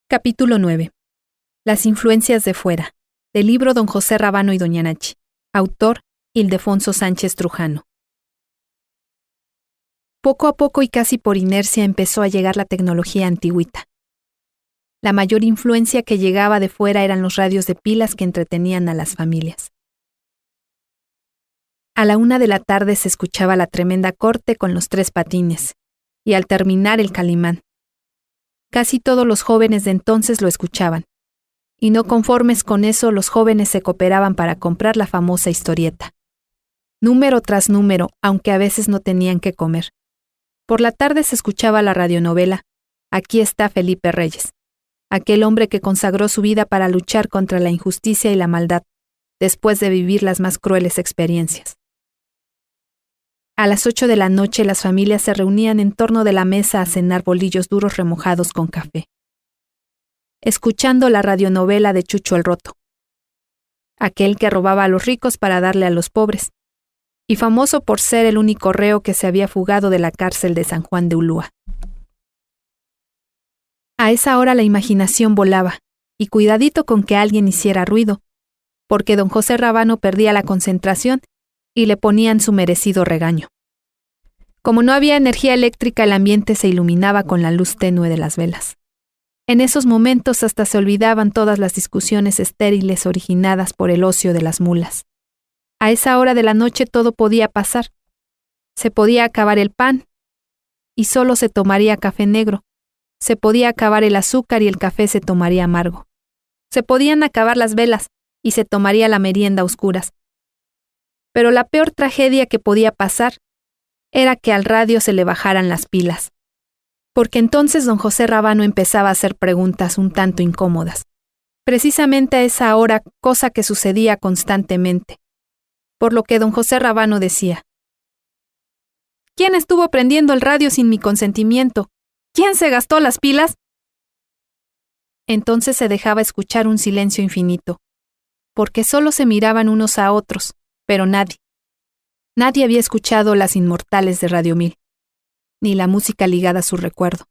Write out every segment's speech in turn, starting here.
Capítulo 9. Las influencias de fuera. Del libro Don José Rábano y Doña Nachi. Autor Ildefonso Sánchez Trujano. Poco a poco y casi por inercia empezó a llegar la tecnología antigüita. La mayor influencia que llegaba de fuera eran los radios de pilas que entretenían a las familias. A la 1 de la tarde se escuchaba la tremenda corte con los 3 patines, y al terminar el Calimán. Casi todos los jóvenes de entonces lo escuchaban, y no conformes con eso los jóvenes se cooperaban para comprar la famosa historieta. Número tras número, aunque a veces no tenían que comer. Por la tarde se escuchaba la radionovela Aquí está Felipe Reyes, aquel hombre que consagró su vida para luchar contra la injusticia y la maldad, después de vivir las más crueles experiencias. A las 8 de la noche las familias se reunían en torno de la mesa a cenar bolillos duros remojados con café, escuchando la radionovela de Chucho el Roto, aquel que robaba a los ricos para darle a los pobres, y famoso por ser el único reo que se había fugado de la cárcel de San Juan de Ulúa. A esa hora la imaginación volaba, y cuidadito con que alguien hiciera ruido, porque don José Rábano perdía la concentración y le ponían su merecido regaño. Como no había energía eléctrica, el ambiente se iluminaba con la luz tenue de las velas. En esos momentos hasta se olvidaban todas las discusiones estériles originadas por el ocio de las mulas. A esa hora de la noche todo podía pasar. Se podía acabar el pan y solo se tomaría café negro. Se podía acabar el azúcar y el café se tomaría amargo. Se podían acabar las velas y se tomaría la merienda a oscuras. Pero la peor tragedia que podía pasar era que al radio se le bajaran las pilas, porque entonces don José Rábano empezaba a hacer preguntas un tanto incómodas, precisamente a esa hora, cosa que sucedía constantemente, por lo que don José Rábano decía: ¿Quién estuvo prendiendo el radio sin mi consentimiento? ¿Quién se gastó las pilas? Entonces se dejaba escuchar un silencio infinito, porque solo se miraban unos a otros, pero nadie había escuchado Las Inmortales de Radio 1000, ni la música ligada a su recuerdo,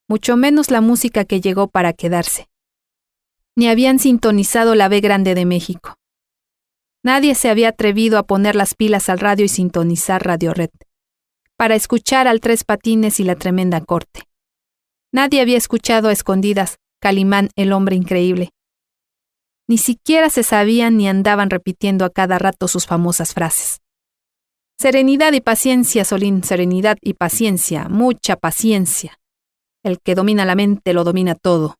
mucho menos la música que llegó para quedarse. Ni habían sintonizado la B Grande de México. Nadie se había atrevido a poner las pilas al radio y sintonizar Radio Red, para escuchar al Tres Patines y la Tremenda Corte. Nadie había escuchado a escondidas Calimán, el hombre increíble. Ni siquiera se sabían ni andaban repitiendo a cada rato sus famosas frases. Serenidad y paciencia, Solín, serenidad y paciencia, mucha paciencia. El que domina la mente lo domina todo.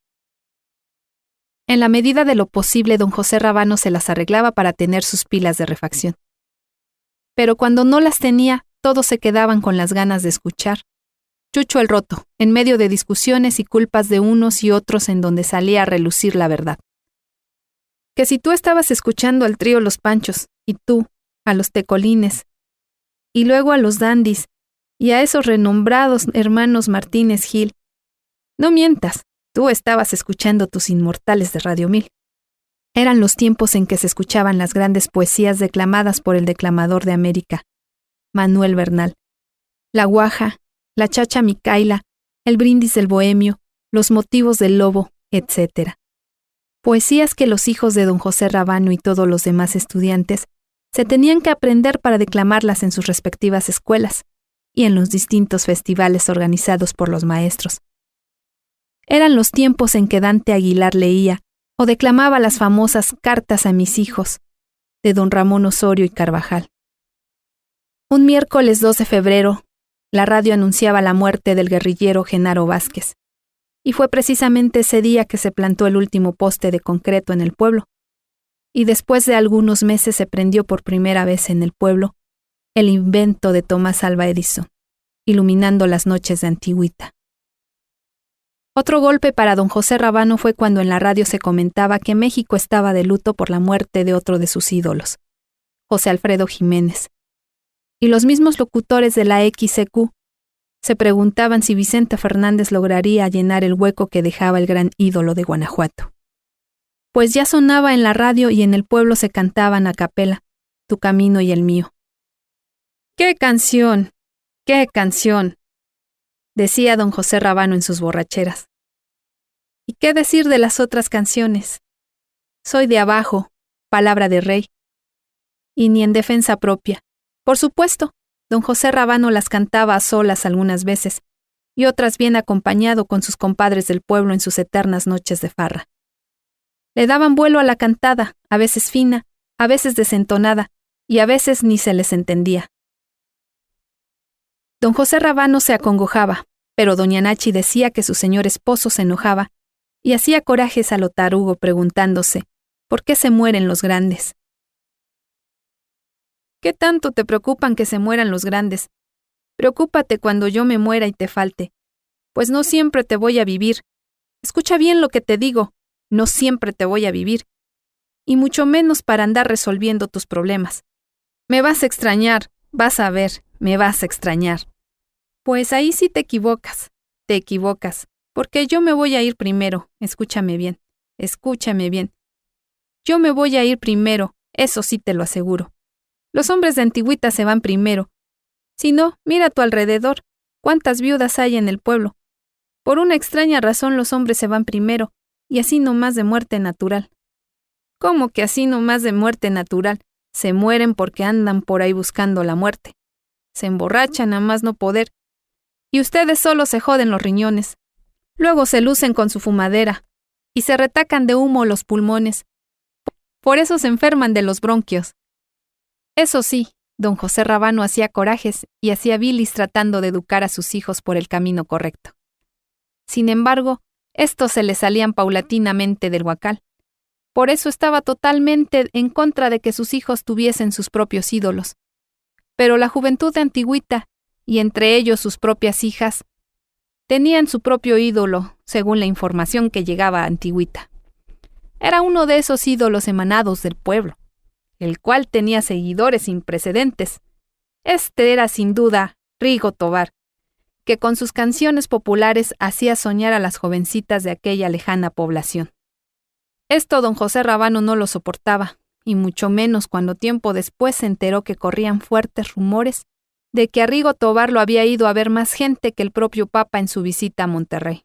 En la medida de lo posible, don José Rábano se las arreglaba para tener sus pilas de refacción. Pero cuando no las tenía, todos se quedaban con las ganas de escuchar Chucho el Roto, en medio de discusiones y culpas de unos y otros en donde salía a relucir la verdad. Que si tú estabas escuchando al trío Los Panchos, y tú, a los Tecolines, y luego a los Dandis, y a esos renombrados hermanos Martínez Gil, no mientas, tú estabas escuchando tus Inmortales de Radio 1000. Eran los tiempos en que se escuchaban las grandes poesías declamadas por el declamador de América, Manuel Bernal, La Guaja, La Chacha Micaila, El Brindis del Bohemio, Los Motivos del Lobo, etc. Poesías que los hijos de don José Rábano y todos los demás estudiantes se tenían que aprender para declamarlas en sus respectivas escuelas y en los distintos festivales organizados por los maestros. Eran los tiempos en que Dante Aguilar leía o declamaba las famosas Cartas a mis hijos, de don Ramón Osorio y Carvajal. Un miércoles 2 de febrero, la radio anunciaba la muerte del guerrillero Genaro Vázquez, y fue precisamente ese día que se plantó el último poste de concreto en el pueblo, y después de algunos meses se prendió por primera vez en el pueblo el invento de Tomás Alva Edison, iluminando las noches de Antigüita. Otro golpe para don José Rábano fue cuando en la radio se comentaba que México estaba de luto por la muerte de otro de sus ídolos, José Alfredo Jiménez, y los mismos locutores de la XCQ se preguntaban si Vicente Fernández lograría llenar el hueco que dejaba el gran ídolo de Guanajuato. Pues ya sonaba en la radio y en el pueblo se cantaban a capela, Tu camino y el mío. ¡Qué canción! ¡Qué canción!, decía don José Rábano en sus borracheras. ¿Y qué decir de las otras canciones? Soy de abajo, palabra de rey. Y ni en defensa propia. Por supuesto, don José Rábano las cantaba a solas algunas veces, y otras bien acompañado con sus compadres del pueblo en sus eternas noches de farra. Le daban vuelo a la cantada, a veces fina, a veces desentonada, y a veces ni se les entendía. Don José Rábano se acongojaba, pero doña Nachi decía que su señor esposo se enojaba y hacía corajes a lo tarugo preguntándose ¿por qué se mueren los grandes? ¿Qué tanto te preocupan que se mueran los grandes? Preocúpate cuando yo me muera y te falte, pues no siempre te voy a vivir. Escucha bien lo que te digo, no siempre te voy a vivir, y mucho menos para andar resolviendo tus problemas. Me vas a extrañar, vas a ver, me vas a extrañar. Pues ahí sí te equivocas, porque yo me voy a ir primero, escúchame bien. Yo me voy a ir primero, eso sí te lo aseguro. Los hombres de antigüita se van primero. Si no, mira a tu alrededor, cuántas viudas hay en el pueblo. Por una extraña razón los hombres se van primero, y así nomás de muerte natural. ¿Cómo que así nomás de muerte natural? Se mueren porque andan por ahí buscando la muerte. Se emborrachan a más no poder, y ustedes solo se joden los riñones. Luego se lucen con su fumadera, y se retacan de humo los pulmones. Por eso se enferman de los bronquios. Eso sí, don José Rábano hacía corajes y hacía bilis tratando de educar a sus hijos por el camino correcto. Sin embargo, estos se le salían paulatinamente del huacal. Por eso estaba totalmente en contra de que sus hijos tuviesen sus propios ídolos. Pero la juventud de antigüita, y entre ellos sus propias hijas, tenían su propio ídolo, según la información que llegaba a antigüita. Era uno de esos ídolos emanados del pueblo, el cual tenía seguidores sin precedentes. Este era sin duda Rigo Tobar, que con sus canciones populares hacía soñar a las jovencitas de aquella lejana población. Esto don José Rábano no lo soportaba, y mucho menos cuando tiempo después se enteró que corrían fuertes rumores de que a Rigo Tobar lo había ido a ver más gente que el propio Papa en su visita a Monterrey.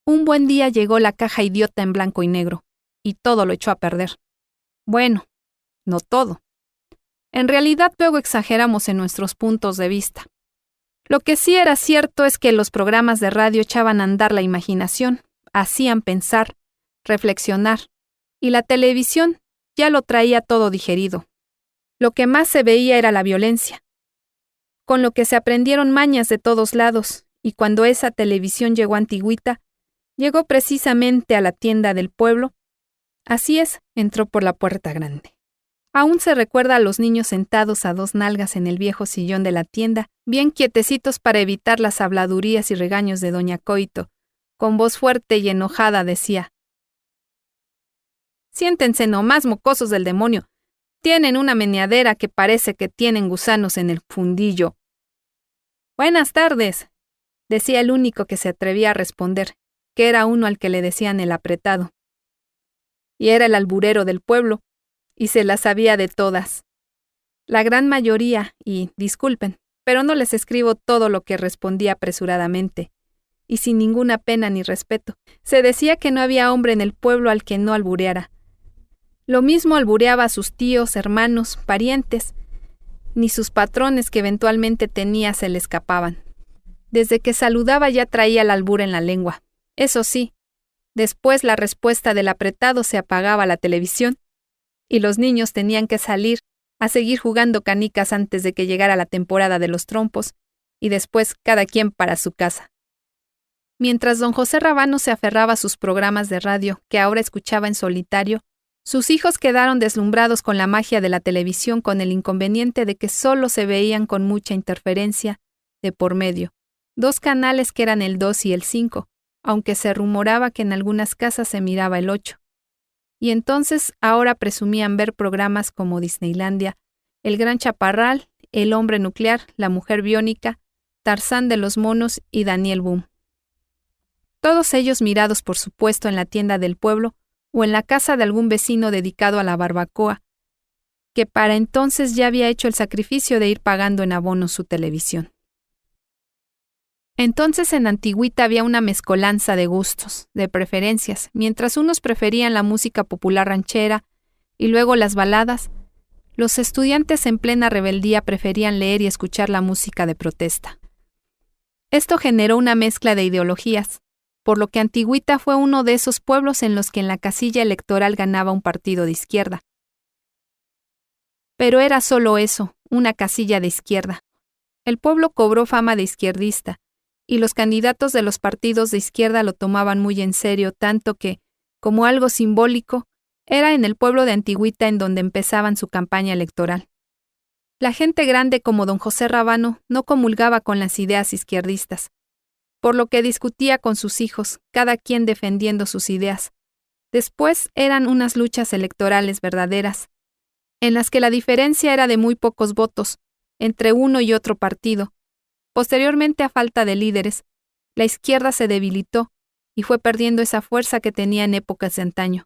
Un buen día llegó la caja idiota en blanco y negro, y todo lo echó a perder. Bueno, no todo. En realidad luego exageramos en nuestros puntos de vista. Lo que sí era cierto es que los programas de radio echaban a andar la imaginación, hacían pensar, reflexionar, y la televisión ya lo traía todo digerido. Lo que más se veía era la violencia, con lo que se aprendieron mañas de todos lados, y cuando esa televisión llegó a antigüita, llegó precisamente a la tienda del pueblo. Así es, entró por la puerta grande. Aún se recuerda a los niños sentados a dos nalgas en el viejo sillón de la tienda, bien quietecitos para evitar las habladurías y regaños de doña Coito. Con voz fuerte y enojada decía: «Siéntense nomás, mocosos del demonio. Tienen una meneadera que parece que tienen gusanos en el fundillo». «Buenas tardes», decía el único que se atrevía a responder, que era uno al que le decían el apretado. Y era el alburero del pueblo, y se las sabía de todas. La gran mayoría, y disculpen, pero no les escribo todo lo que respondía apresuradamente, y sin ninguna pena ni respeto. Se decía que no había hombre en el pueblo al que no albureara. Lo mismo albureaba a sus tíos, hermanos, parientes, ni sus patrones que eventualmente tenía se le escapaban. Desde que saludaba ya traía el albur en la lengua. Eso sí, después la respuesta del apretado se apagaba la televisión, y los niños tenían que salir a seguir jugando canicas antes de que llegara la temporada de los trompos, y después cada quien para su casa. Mientras don José Rábano se aferraba a sus programas de radio, que ahora escuchaba en solitario, sus hijos quedaron deslumbrados con la magia de la televisión, con el inconveniente de que solo se veían con mucha interferencia de por medio, 2 canales que eran el 2 y el 5, aunque se rumoraba que en algunas casas se miraba el 8. Y entonces ahora presumían ver programas como Disneylandia, El Gran Chaparral, El Hombre Nuclear, La Mujer Biónica, Tarzán de los Monos y Daniel Boom. Todos ellos mirados por supuesto en la tienda del pueblo o en la casa de algún vecino dedicado a la barbacoa, que para entonces ya había hecho el sacrificio de ir pagando en abono su televisión. Entonces en Antigüita había una mezcolanza de gustos, de preferencias. Mientras unos preferían la música popular ranchera y luego las baladas, los estudiantes en plena rebeldía preferían leer y escuchar la música de protesta. Esto generó una mezcla de ideologías, por lo que Antigüita fue uno de esos pueblos en los que en la casilla electoral ganaba un partido de izquierda. Pero era solo eso, una casilla de izquierda. El pueblo cobró fama de izquierdista, y los candidatos de los partidos de izquierda lo tomaban muy en serio, tanto que, como algo simbólico, era en el pueblo de Antigüita en donde empezaban su campaña electoral. La gente grande como don José Rábano no comulgaba con las ideas izquierdistas, por lo que discutía con sus hijos, cada quien defendiendo sus ideas. Después eran unas luchas electorales verdaderas, en las que la diferencia era de muy pocos votos entre uno y otro partido. Posteriormente, a falta de líderes, la izquierda se debilitó y fue perdiendo esa fuerza que tenía en épocas de antaño.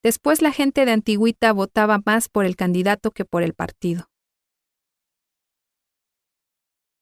Después la gente de Antigüita votaba más por el candidato que por el partido.